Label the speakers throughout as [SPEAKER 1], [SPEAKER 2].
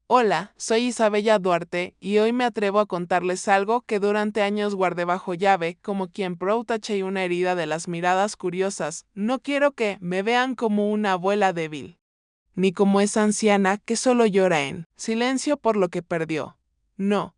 [SPEAKER 1] Hola, soy Isabella Duarte y hoy me atrevo a contarles algo que durante años guardé bajo llave, como quien protege una herida de las miradas curiosas. No quiero que me vean como una abuela débil, ni como esa anciana que solo llora en silencio por lo que perdió. No.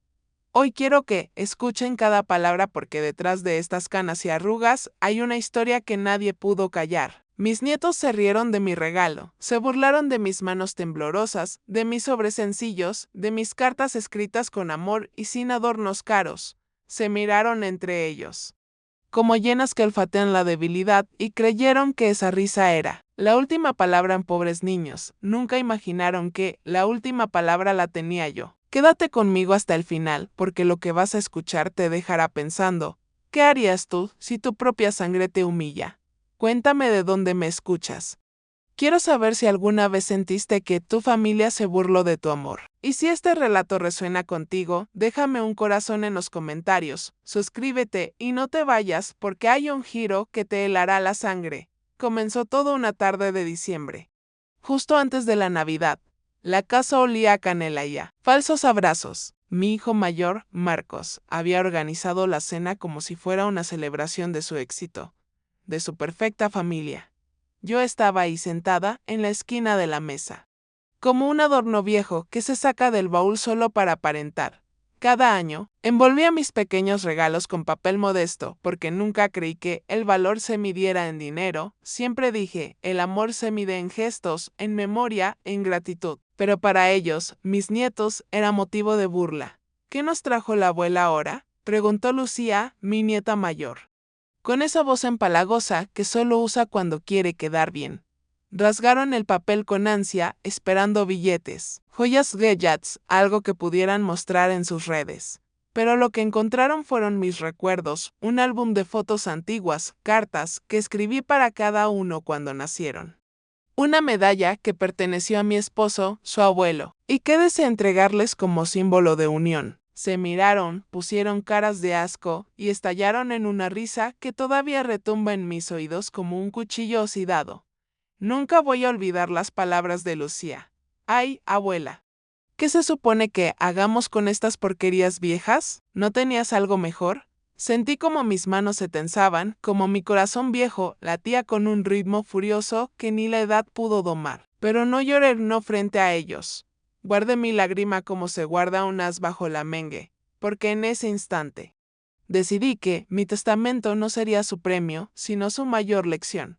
[SPEAKER 1] Hoy quiero que escuchen cada palabra porque detrás de estas canas y arrugas hay una historia que nadie pudo callar. Mis nietos se rieron de mi regalo, se burlaron de mis manos temblorosas, de mis sobres sencillos, de mis cartas escritas con amor y sin adornos caros. Se miraron entre ellos, como llenas que olfatean la debilidad, y creyeron que esa risa era la última palabra en pobres niños. Nunca imaginaron que la última palabra la tenía yo. Quédate conmigo hasta el final, porque lo que vas a escuchar te dejará pensando, ¿qué harías tú si tu propia sangre te humilla? Cuéntame de dónde me escuchas. Quiero saber si alguna vez sentiste que tu familia se burló de tu amor. Y si este relato resuena contigo, déjame un corazón en los comentarios, suscríbete y no te vayas porque hay un giro que te helará la sangre. Comenzó todo una tarde de diciembre, justo antes de la Navidad. La casa olía a canela y a falsos abrazos. Mi hijo mayor, Marcos, había organizado la cena como si fuera una celebración de su éxito, de su perfecta familia. Yo estaba ahí sentada en la esquina de la mesa, como un adorno viejo que se saca del baúl solo para aparentar. Cada año, envolvía mis pequeños regalos con papel modesto, porque nunca creí que el valor se midiera en dinero. Siempre dije, el amor se mide en gestos, en memoria, en gratitud. Pero para ellos, mis nietos, era motivo de burla. ¿Qué nos trajo la abuela ahora?, preguntó Lucía, mi nieta mayor, con esa voz empalagosa que solo usa cuando quiere quedar bien. Rasgaron el papel con ansia, esperando billetes, joyas, gadgets, algo que pudieran mostrar en sus redes. Pero lo que encontraron fueron mis recuerdos, un álbum de fotos antiguas, cartas que escribí para cada uno cuando nacieron, una medalla que perteneció a mi esposo, su abuelo, y que deseo entregarles como símbolo de unión. Se miraron, pusieron caras de asco y estallaron en una risa que todavía retumba en mis oídos como un cuchillo oxidado. Nunca voy a olvidar las palabras de Lucía. Ay, abuela, ¿qué se supone que hagamos con estas porquerías viejas? ¿No tenías algo mejor? Sentí como mis manos se tensaban, como mi corazón viejo latía con un ritmo furioso que ni la edad pudo domar. Pero no lloré no frente a ellos. Guardé mi lágrima como se guarda un as bajo la mengue, porque en ese instante decidí que mi testamento no sería su premio, sino su mayor lección.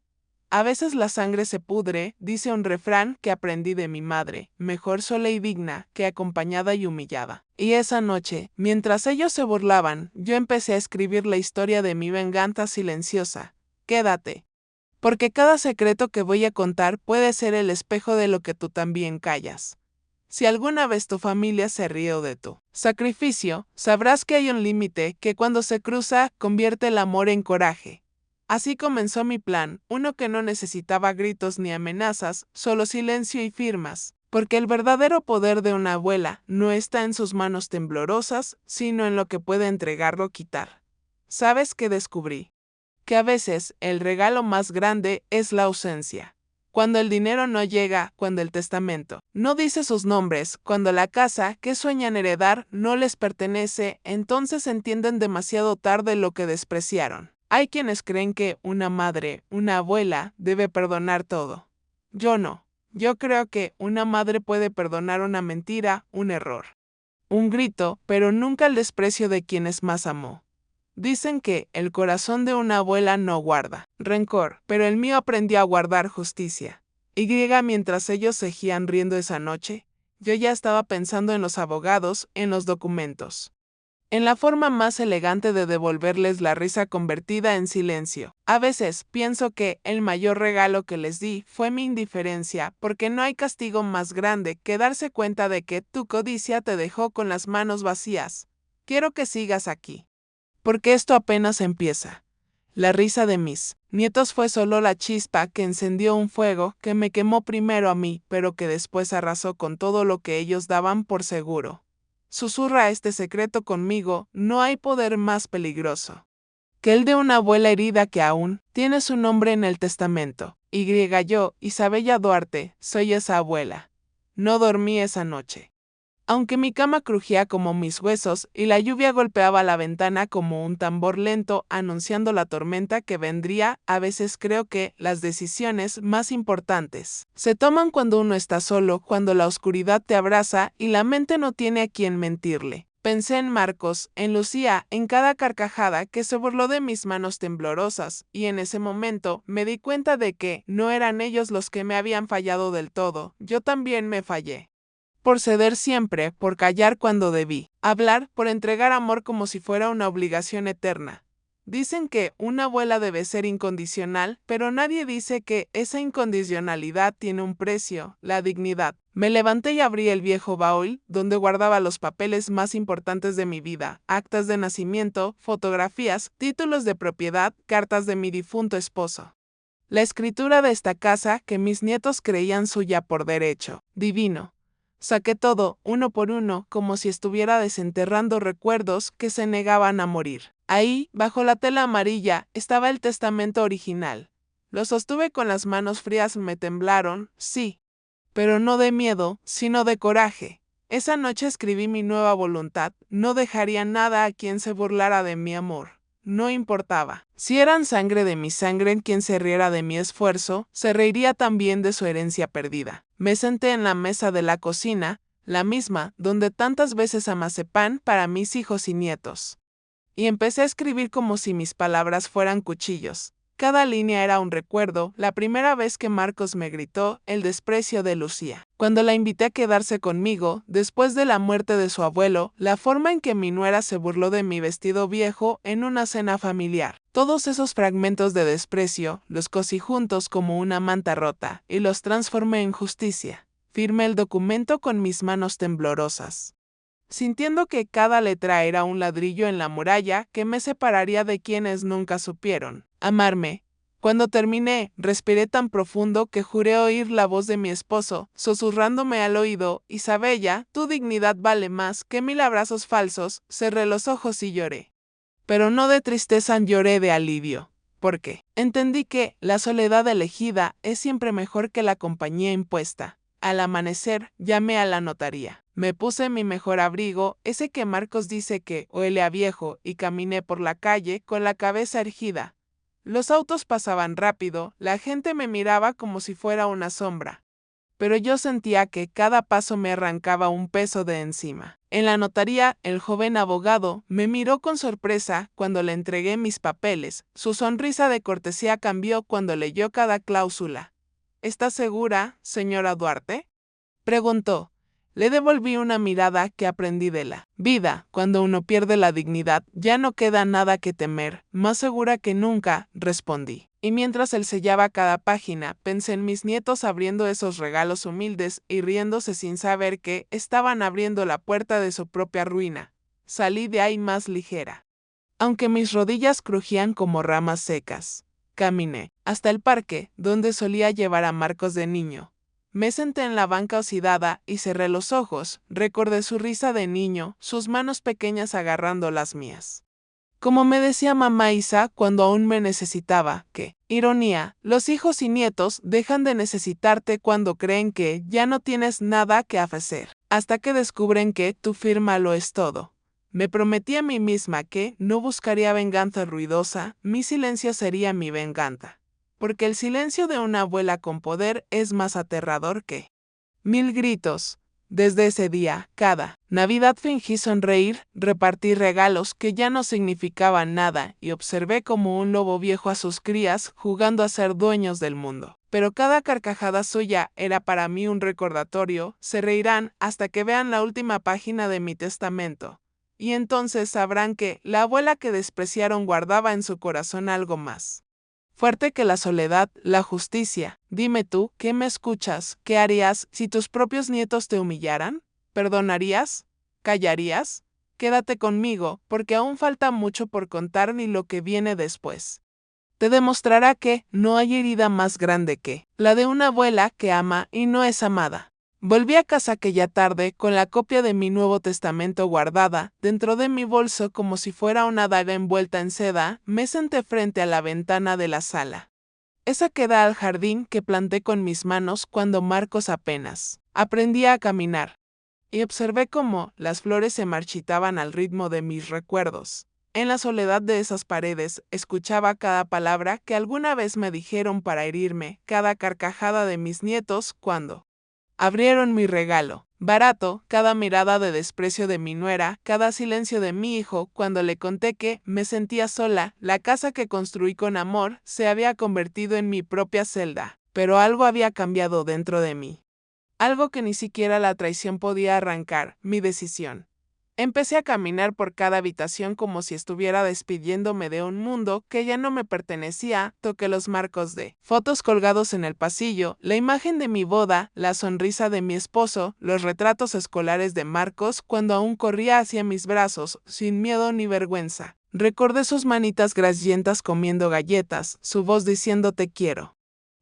[SPEAKER 1] A veces la sangre se pudre, dice un refrán que aprendí de mi madre, mejor sola y digna que acompañada y humillada. Y esa noche, mientras ellos se burlaban, yo empecé a escribir la historia de mi venganza silenciosa. Quédate, porque cada secreto que voy a contar puede ser el espejo de lo que tú también callas. Si alguna vez tu familia se rió de tu sacrificio, sabrás que hay un límite que cuando se cruza convierte el amor en coraje. Así comenzó mi plan, uno que no necesitaba gritos ni amenazas, solo silencio y firmas, porque el verdadero poder de una abuela no está en sus manos temblorosas, sino en lo que puede entregar o quitar. ¿Sabes qué descubrí? Que a veces el regalo más grande es la ausencia. Cuando el dinero no llega, cuando el testamento no dice sus nombres, cuando la casa que sueñan heredar no les pertenece, entonces entienden demasiado tarde lo que despreciaron. Hay quienes creen que una madre, una abuela, debe perdonar todo. Yo no. Yo creo que una madre puede perdonar una mentira, un error, un grito, pero nunca el desprecio de quienes más amó. Dicen que el corazón de una abuela no guarda rencor, pero el mío aprendió a guardar justicia. Y mientras ellos seguían riendo esa noche, yo ya estaba pensando en los abogados, en los documentos, en la forma más elegante de devolverles la risa convertida en silencio. A veces pienso que el mayor regalo que les di fue mi indiferencia, porque no hay castigo más grande que darse cuenta de que tu codicia te dejó con las manos vacías. Quiero que sigas aquí, porque esto apenas empieza. La risa de mis nietos fue solo la chispa que encendió un fuego que me quemó primero a mí, pero que después arrasó con todo lo que ellos daban por seguro. Susurra este secreto conmigo, no hay poder más peligroso que el de una abuela herida que aún tiene su nombre en el testamento. Yo, Isabella Duarte, soy esa abuela. No dormí esa noche. Aunque mi cama crujía como mis huesos y la lluvia golpeaba la ventana como un tambor lento anunciando la tormenta que vendría, a veces creo que las decisiones más importantes se toman cuando uno está solo, cuando la oscuridad te abraza y la mente no tiene a quien mentirle. Pensé en Marcos, en Lucía, en cada carcajada que se burló de mis manos temblorosas, y en ese momento me di cuenta de que no eran ellos los que me habían fallado del todo, yo también me fallé. Por ceder siempre, por callar cuando debí, hablar, por entregar amor como si fuera una obligación eterna. Dicen que una abuela debe ser incondicional, pero nadie dice que esa incondicionalidad tiene un precio, la dignidad. Me levanté y abrí el viejo baúl, donde guardaba los papeles más importantes de mi vida, actas de nacimiento, fotografías, títulos de propiedad, cartas de mi difunto esposo. La escritura de esta casa que mis nietos creían suya por derecho divino. Saqué todo, uno por uno, como si estuviera desenterrando recuerdos que se negaban a morir. Ahí, bajo la tela amarilla, estaba el testamento original. Lo sostuve con las manos frías, me temblaron, sí, pero no de miedo, sino de coraje. Esa noche escribí mi nueva voluntad, no dejaría nada a quien se burlara de mi amor. No importaba. Si eran sangre de mi sangre en quien se riera de mi esfuerzo, se reiría también de su herencia perdida. Me senté en la mesa de la cocina, la misma donde tantas veces amasé pan para mis hijos y nietos. Y empecé a escribir como si mis palabras fueran cuchillos. Cada línea era un recuerdo, la primera vez que Marcos me gritó el desprecio de Lucía. Cuando la invité a quedarse conmigo, después de la muerte de su abuelo, la forma en que mi nuera se burló de mi vestido viejo en una cena familiar. Todos esos fragmentos de desprecio, los cosí juntos como una manta rota, y los transformé en justicia. Firmé el documento con mis manos temblorosas, sintiendo que cada letra era un ladrillo en la muralla que me separaría de quienes nunca supieron amarme. Cuando terminé, respiré tan profundo que juré oír la voz de mi esposo, susurrándome al oído, Isabella, tu dignidad vale más que 1000 abrazos falsos. Cerré los ojos y lloré. Pero no de tristeza, lloré de alivio. ¿Por qué? Entendí que la soledad elegida es siempre mejor que la compañía impuesta. Al amanecer, llamé a la notaría. Me puse mi mejor abrigo, ese que Marcos dice que huele a viejo, y caminé por la calle con la cabeza erguida. Los autos pasaban rápido, la gente me miraba como si fuera una sombra. Pero yo sentía que cada paso me arrancaba un peso de encima. En la notaría, el joven abogado me miró con sorpresa cuando le entregué mis papeles. Su sonrisa de cortesía cambió cuando leyó cada cláusula. ¿Está segura, señora Duarte?, preguntó. Le devolví una mirada que aprendí de la vida. Cuando uno pierde la dignidad, ya no queda nada que temer. Más segura que nunca, respondí. Y mientras él sellaba cada página, pensé en mis nietos abriendo esos regalos humildes y riéndose sin saber que estaban abriendo la puerta de su propia ruina. Salí de ahí más ligera. Aunque mis rodillas crujían como ramas secas, caminé hasta el parque, donde solía llevar a Marcos de niño. Me senté en la banca oxidada y cerré los ojos. Recordé su risa de niño, sus manos pequeñas agarrando las mías. Como me decía mamá Isa cuando aún me necesitaba, que, ironía, los hijos y nietos dejan de necesitarte cuando creen que ya no tienes nada que ofrecer, hasta que descubren que tu firma lo es todo. Me prometí a mí misma que no buscaría venganza ruidosa, mi silencio sería mi venganza. Porque el silencio de una abuela con poder es más aterrador que 1000 gritos. Desde ese día, cada Navidad fingí sonreír, repartí regalos que ya no significaban nada y observé como un lobo viejo a sus crías jugando a ser dueños del mundo. Pero cada carcajada suya era para mí un recordatorio, se reirán hasta que vean la última página de mi testamento. Y entonces sabrán que la abuela que despreciaron guardaba en su corazón algo más fuerte que la soledad, la justicia. Dime tú, ¿qué me escuchas? ¿Qué harías si tus propios nietos te humillaran? ¿Perdonarías? ¿Callarías? Quédate conmigo, porque aún falta mucho por contar ni lo que viene después. Te demostrará que no hay herida más grande que la de una abuela que ama y no es amada. Volví a casa aquella tarde con la copia de mi Nuevo Testamento guardada dentro de mi bolso como si fuera una daga envuelta en seda. Me senté frente a la ventana de la sala, esa que da al jardín que planté con mis manos cuando Marcos apenas aprendía a caminar. y observé cómo las flores se marchitaban al ritmo de mis recuerdos. En la soledad de esas paredes, escuchaba cada palabra que alguna vez me dijeron para herirme, cada carcajada de mis nietos cuando abrieron mi regalo. Barato, cada mirada de desprecio de mi nuera, cada silencio de mi hijo cuando le conté que me sentía sola. La casa que construí con amor se había convertido en mi propia celda, pero algo había cambiado dentro de mí. Algo que ni siquiera la traición podía arrancar, mi decisión. Empecé a caminar por cada habitación como si estuviera despidiéndome de un mundo que ya no me pertenecía. Toqué los marcos de fotos colgados en el pasillo, la imagen de mi boda, la sonrisa de mi esposo, los retratos escolares de Marcos cuando aún corría hacia mis brazos, sin miedo ni vergüenza. Recordé sus manitas grasientas comiendo galletas, su voz diciendo te quiero,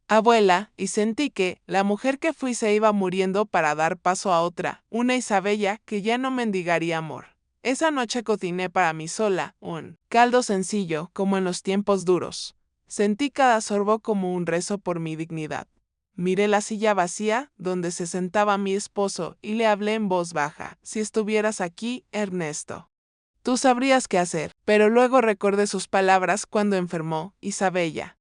[SPEAKER 1] abuela, y sentí que la mujer que fui se iba muriendo para dar paso a otra, una Isabella que ya no mendigaría amor. Esa noche cociné para mí sola, un caldo sencillo, como en los tiempos duros. Sentí cada sorbo como un rezo por mi dignidad. Miré la silla vacía, donde se sentaba mi esposo, y le hablé en voz baja. Si estuvieras aquí, Ernesto, tú sabrías qué hacer. Pero luego recordé sus palabras cuando enfermó, Isabella.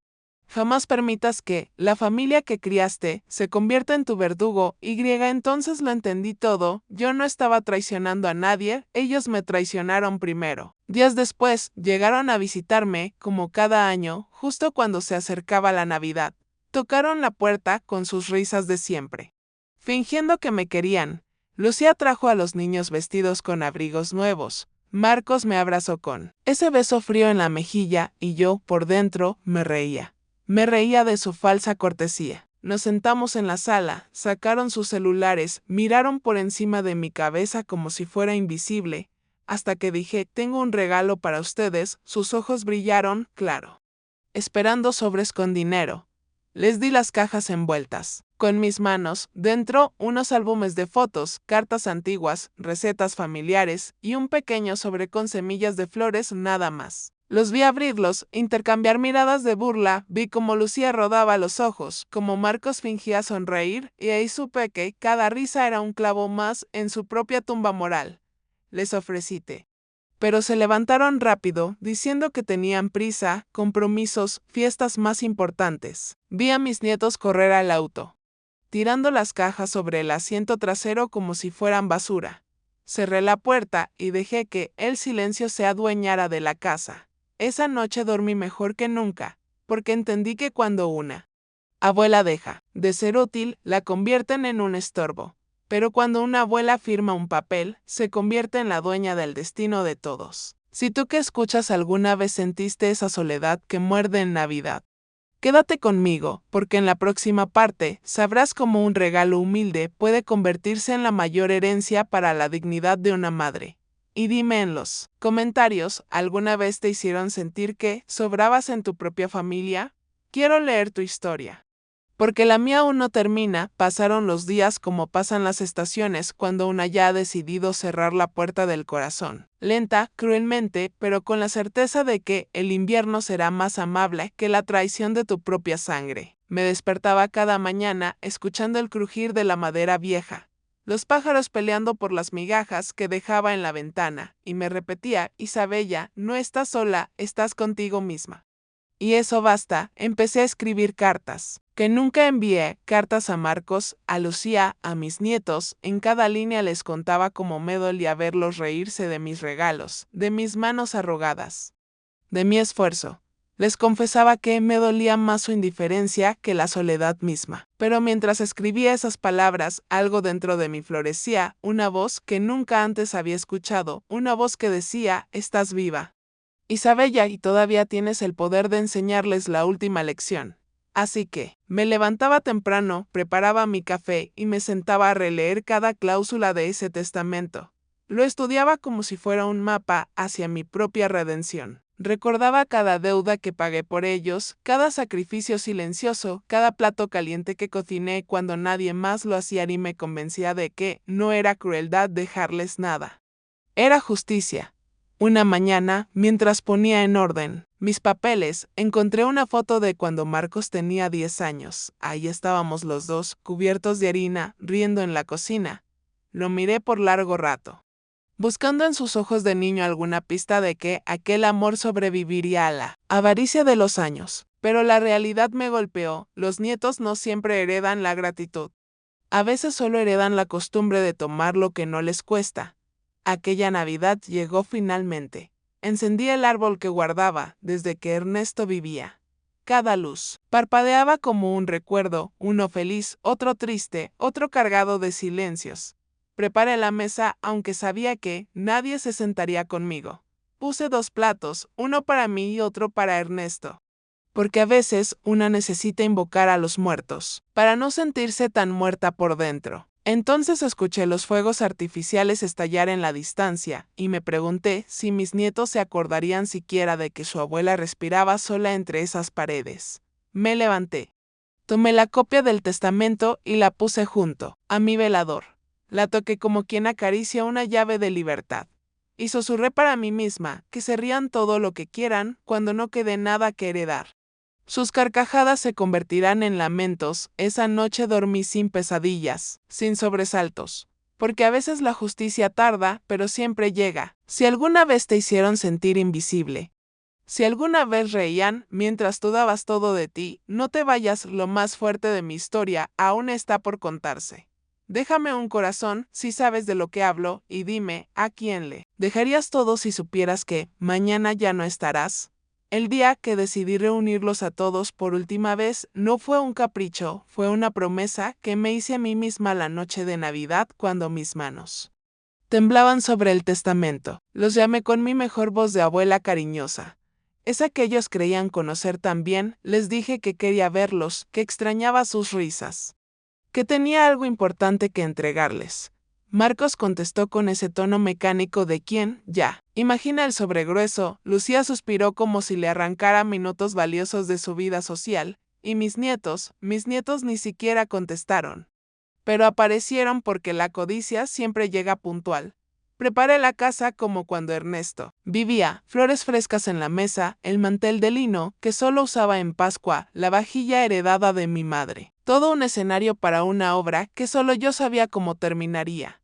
[SPEAKER 1] Jamás permitas que la familia que criaste se convierta en tu verdugo. Entonces lo entendí todo. Yo no estaba traicionando a nadie, ellos me traicionaron primero. Días después, llegaron a visitarme, como cada año, justo cuando se acercaba la Navidad. Tocaron la puerta con sus risas de siempre. Fingiendo que me querían, Lucía trajo a los niños vestidos con abrigos nuevos. Marcos me abrazó con ese beso frío en la mejilla y yo, por dentro, me reía. Me reía de su falsa cortesía. Nos sentamos en la sala, sacaron sus celulares, miraron por encima de mi cabeza como si fuera invisible, hasta que dije, tengo un regalo para ustedes. Sus ojos brillaron, claro, esperando sobres con dinero. Les di las cajas envueltas. Con mis manos, dentro, unos álbumes de fotos, cartas antiguas, recetas familiares y un pequeño sobre con semillas de flores nada más. Los vi abrirlos, intercambiar miradas de burla, vi cómo Lucía rodaba los ojos, cómo Marcos fingía sonreír, y ahí supe que cada risa era un clavo más en su propia tumba moral. Les ofrecí té. Pero se levantaron rápido, diciendo que tenían prisa, compromisos, fiestas más importantes. Vi a mis nietos correr al auto, tirando las cajas sobre el asiento trasero como si fueran basura. Cerré la puerta y dejé que el silencio se adueñara de la casa. Esa noche dormí mejor que nunca, porque entendí que cuando una abuela deja de ser útil, la convierten en un estorbo. Pero cuando una abuela firma un papel, se convierte en la dueña del destino de todos. Si tú que escuchas alguna vez sentiste esa soledad que muerde en Navidad, quédate conmigo, porque en la próxima parte sabrás cómo un regalo humilde puede convertirse en la mayor herencia para la dignidad de una madre. Y dime en los comentarios, ¿alguna vez te hicieron sentir que sobrabas en tu propia familia? Quiero leer tu historia. Porque la mía aún no termina. Pasaron los días como pasan las estaciones cuando una ya ha decidido cerrar la puerta del corazón. Lenta, cruelmente, pero con la certeza de que el invierno será más amable que la traición de tu propia sangre. Me despertaba cada mañana escuchando el crujir de la madera vieja, los pájaros peleando por las migajas que dejaba en la ventana, y me repetía, Isabella, no estás sola, estás contigo misma. Y eso basta, empecé a escribir cartas, que nunca envié, cartas a Marcos, a Lucía, a mis nietos. En cada línea les contaba cómo me dolía verlos reírse de mis regalos, de mis manos arrugadas, de mi esfuerzo. Les confesaba que me dolía más su indiferencia que la soledad misma. Pero mientras escribía esas palabras, algo dentro de mí florecía, una voz que nunca antes había escuchado, una voz que decía, estás viva, Isabella, y todavía tienes el poder de enseñarles la última lección. Así que, me levantaba temprano, preparaba mi café y me sentaba a releer cada cláusula de ese testamento. Lo estudiaba como si fuera un mapa hacia mi propia redención. Recordaba cada deuda que pagué por ellos, cada sacrificio silencioso, cada plato caliente que cociné cuando nadie más lo hacía, y me convencía de que no era crueldad dejarles nada. Era justicia. Una mañana, mientras ponía en orden mis papeles, encontré una foto de cuando Marcos tenía 10 años. Ahí estábamos los dos, cubiertos de harina, riendo en la cocina. Lo miré por largo rato, buscando en sus ojos de niño alguna pista de que aquel amor sobreviviría a la avaricia de los años. Pero la realidad me golpeó, los nietos no siempre heredan la gratitud. A veces solo heredan la costumbre de tomar lo que no les cuesta. Aquella Navidad llegó finalmente. Encendí el árbol que guardaba desde que Ernesto vivía. Cada luz parpadeaba como un recuerdo, uno feliz, otro triste, otro cargado de silencios. Preparé la mesa aunque sabía que nadie se sentaría conmigo. Puse 2 platos, uno para mí y otro para Ernesto. Porque a veces una necesita invocar a los muertos, para no sentirse tan muerta por dentro. Entonces escuché los fuegos artificiales estallar en la distancia, y me pregunté si mis nietos se acordarían siquiera de que su abuela respiraba sola entre esas paredes. Me levanté. Tomé la copia del testamento y la puse junto a mi velador. La toqué como quien acaricia una llave de libertad. Y susurré para mí misma que se rían todo lo que quieran cuando no quede nada que heredar. Sus carcajadas se convertirán en lamentos. Esa noche dormí sin pesadillas, sin sobresaltos. Porque a veces la justicia tarda, pero siempre llega. Si alguna vez te hicieron sentir invisible, si alguna vez reían mientras tú dabas todo de ti, no te vayas, lo más fuerte de mi historia aún está por contarse. Déjame un corazón si sabes de lo que hablo y dime, ¿a quién le dejarías todo si supieras que mañana ya no estarás? El día que decidí reunirlos a todos por última vez no fue un capricho, fue una promesa que me hice a mí misma la noche de Navidad cuando mis manos temblaban sobre el testamento. Los llamé con mi mejor voz de abuela cariñosa. Esa que ellos creían conocer tan bien, les dije que quería verlos, que extrañaba sus risas, que tenía algo importante que entregarles. Marcos contestó con ese tono mecánico de quien, ya, imagina el sobregrueso. Lucía suspiró como si le arrancara minutos valiosos de su vida social, y mis nietos ni siquiera contestaron. Pero aparecieron porque la codicia siempre llega puntual. Preparé la casa como cuando Ernesto vivía, flores frescas en la mesa, el mantel de lino que solo usaba en Pascua, la vajilla heredada de mi madre. Todo un escenario para una obra que solo yo sabía cómo terminaría.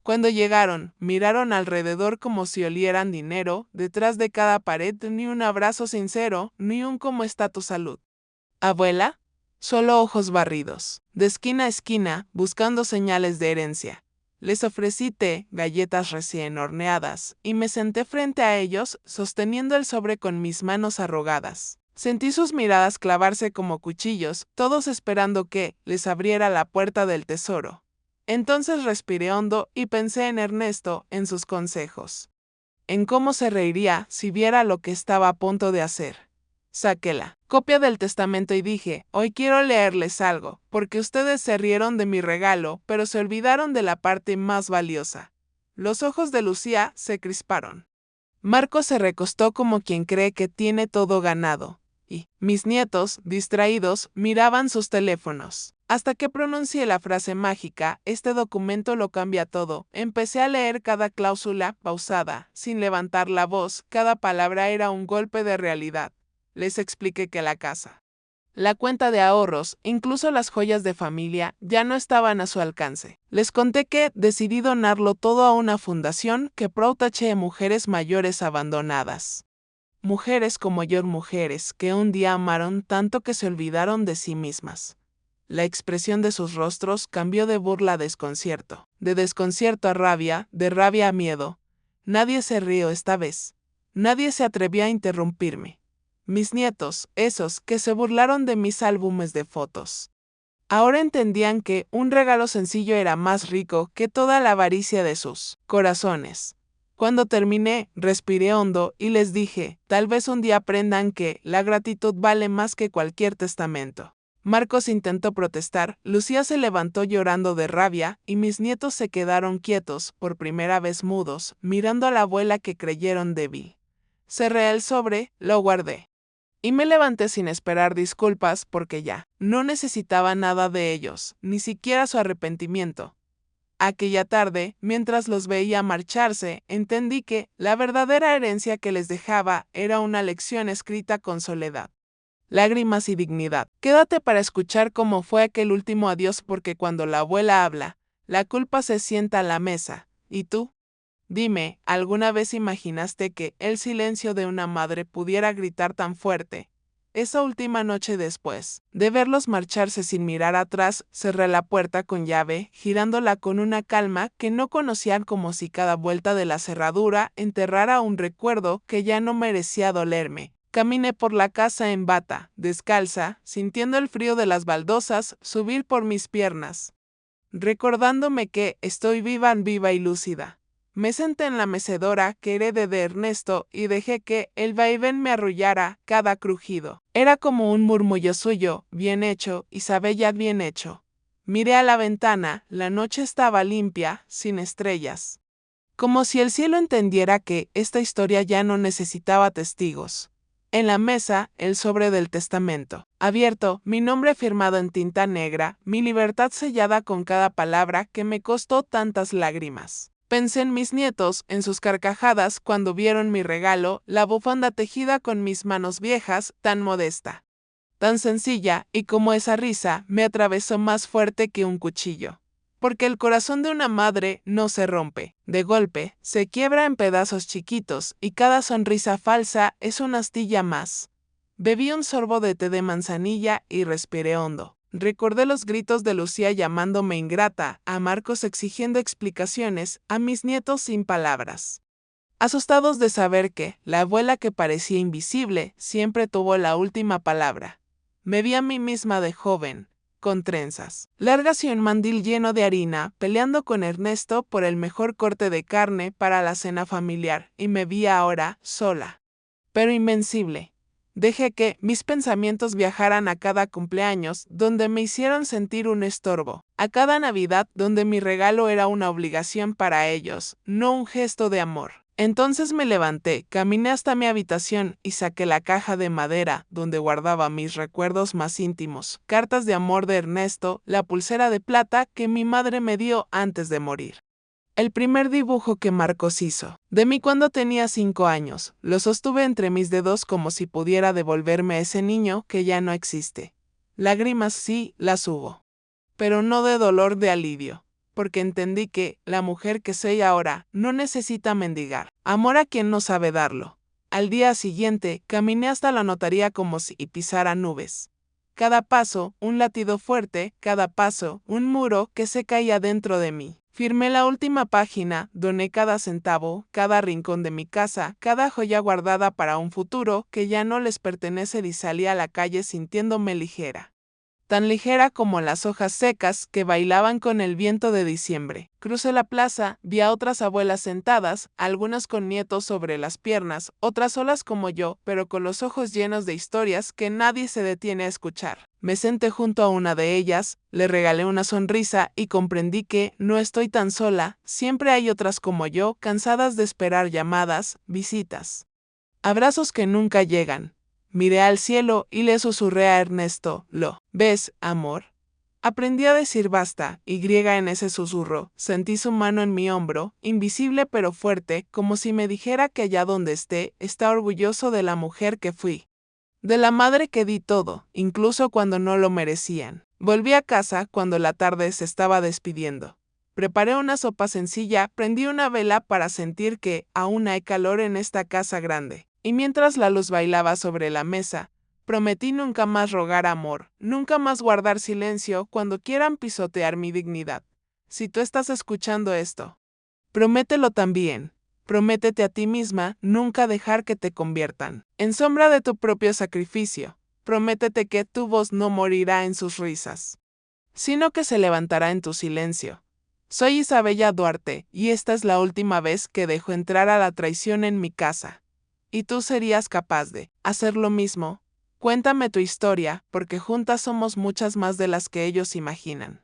[SPEAKER 1] Cuando llegaron, miraron alrededor como si olieran dinero, detrás de cada pared ni un abrazo sincero, ni un ¿cómo está tu salud? ¿Abuela? Solo ojos barridos, de esquina a esquina, buscando señales de herencia. Les ofrecí té, galletas recién horneadas, y me senté frente a ellos, sosteniendo el sobre con mis manos arrugadas. Sentí sus miradas clavarse como cuchillos, todos esperando que les abriera la puerta del tesoro. Entonces respiré hondo y pensé en Ernesto, en sus consejos, en cómo se reiría si viera lo que estaba a punto de hacer. Saqué la copia del testamento y dije, hoy quiero leerles algo, porque ustedes se rieron de mi regalo, pero se olvidaron de la parte más valiosa. Los ojos de Lucía se crisparon. Marcos se recostó como quien cree que tiene todo ganado, y mis nietos, distraídos, miraban sus teléfonos. Hasta que pronuncié la frase mágica, este documento lo cambia todo. Empecé a leer cada cláusula, pausada, sin levantar la voz, cada palabra era un golpe de realidad. Les expliqué que la casa, la cuenta de ahorros, incluso las joyas de familia, ya no estaban a su alcance. Les conté que decidí donarlo todo a una fundación que protege mujeres mayores abandonadas. Mujeres como yo, mujeres que un día amaron tanto que se olvidaron de sí mismas. La expresión de sus rostros cambió de burla a desconcierto, de desconcierto a rabia, de rabia a miedo. Nadie se rió esta vez. Nadie se atrevió a interrumpirme. Mis nietos, esos que se burlaron de mis álbumes de fotos, ahora entendían que un regalo sencillo era más rico que toda la avaricia de sus corazones. Cuando terminé, respiré hondo y les dije, tal vez un día aprendan que la gratitud vale más que cualquier testamento. Marcos intentó protestar, Lucía se levantó llorando de rabia y mis nietos se quedaron quietos, por primera vez mudos, mirando a la abuela que creyeron débil. Cerré el sobre, lo guardé. Y me levanté sin esperar disculpas porque ya no necesitaba nada de ellos, ni siquiera su arrepentimiento. Aquella tarde, mientras los veía marcharse, entendí que la verdadera herencia que les dejaba era una lección escrita con soledad, lágrimas y dignidad. Quédate para escuchar cómo fue aquel último adiós porque cuando la abuela habla, La culpa se sienta a la mesa. ¿Y tú? Dime, ¿alguna vez imaginaste que el silencio de una madre pudiera gritar tan fuerte? Esa última noche después de verlos marcharse sin mirar atrás, cerré la puerta con llave, girándola con una calma que no conocían, como si cada vuelta de la cerradura enterrara un recuerdo que ya no merecía dolerme. Caminé por la casa en bata, descalza, sintiendo el frío de las baldosas subir por mis piernas, recordándome que estoy viva y lúcida. Me senté en la mecedora que heredé de Ernesto y dejé que el vaivén me arrullara cada crujido. Era como un murmullo suyo, bien hecho, Isabella, bien hecho. Miré a la ventana, la noche estaba limpia, sin estrellas. Como si el cielo entendiera que esta historia ya no necesitaba testigos. En la mesa, el sobre del testamento. Abierto, mi nombre firmado en tinta negra, mi libertad sellada con cada palabra que me costó tantas lágrimas. Pensé en mis nietos, en sus carcajadas cuando vieron mi regalo, la bufanda tejida con mis manos viejas, tan modesta, tan sencilla, y como esa risa me atravesó más fuerte que un cuchillo. Porque el corazón de una madre no se rompe, de golpe, se quiebra en pedazos chiquitos, y cada sonrisa falsa es una astilla más. Bebí un sorbo de té de manzanilla y respiré hondo. Recordé los gritos de Lucía llamándome ingrata, a Marcos exigiendo explicaciones, a mis nietos sin palabras, asustados de saber que la abuela, que parecía invisible, siempre tuvo la última palabra. Me vi a mí misma de joven, con trenzas largas y un mandil lleno de harina, peleando con Ernesto por el mejor corte de carne para la cena familiar, y me vi ahora sola, pero invencible. Dejé que mis pensamientos viajaran a cada cumpleaños, donde me hicieron sentir un estorbo, a cada Navidad, donde mi regalo era una obligación para ellos, no un gesto de amor. Entonces me levanté, caminé hasta mi habitación y saqué la caja de madera donde guardaba mis recuerdos más íntimos, cartas de amor de Ernesto, la pulsera de plata que mi madre me dio antes de morir. El primer dibujo que Marcos hizo de mí cuando tenía 5 años, lo sostuve entre mis dedos como si pudiera devolverme a ese niño que ya no existe. Lágrimas sí, las hubo, pero no de dolor, de alivio, porque entendí que la mujer que soy ahora no necesita mendigar amor a quien no sabe darlo. Al día siguiente, caminé hasta la notaría como si pisara nubes. Cada paso, un latido fuerte, cada paso, un muro que se caía dentro de mí. Firmé la última página, doné cada centavo, cada rincón de mi casa, cada joya guardada para un futuro que ya no les pertenece, y salí a la calle sintiéndome ligera. Tan ligera como las hojas secas que bailaban con el viento de diciembre. Crucé la plaza, vi a otras abuelas sentadas, algunas con nietos sobre las piernas, otras solas como yo, pero con los ojos llenos de historias que nadie se detiene a escuchar. Me senté junto a una de ellas, le regalé una sonrisa y comprendí que no estoy tan sola, siempre hay otras como yo, cansadas de esperar llamadas, visitas, abrazos que nunca llegan. Miré al cielo y le susurré a Ernesto, ¿lo ves, amor? Aprendí a decir basta, y en ese susurro, sentí su mano en mi hombro, invisible pero fuerte, como si me dijera que allá donde esté, está orgulloso de la mujer que fui. De la madre que di todo, incluso cuando no lo merecían. Volví a casa cuando la tarde se estaba despidiendo. Preparé una sopa sencilla, prendí una vela para sentir que aún hay calor en esta casa grande. Y mientras la luz bailaba sobre la mesa, prometí nunca más rogar amor, nunca más guardar silencio cuando quieran pisotear mi dignidad. Si tú estás escuchando esto, promételo también. Prométete a ti misma nunca dejar que te conviertan en sombra de tu propio sacrificio. Prométete que tu voz no morirá en sus risas, sino que se levantará en tu silencio. Soy Isabella Duarte, y esta es la última vez que dejo entrar a la traición en mi casa. ¿Y tú serías capaz de hacer lo mismo? Cuéntame tu historia, porque juntas somos muchas más de las que ellos imaginan.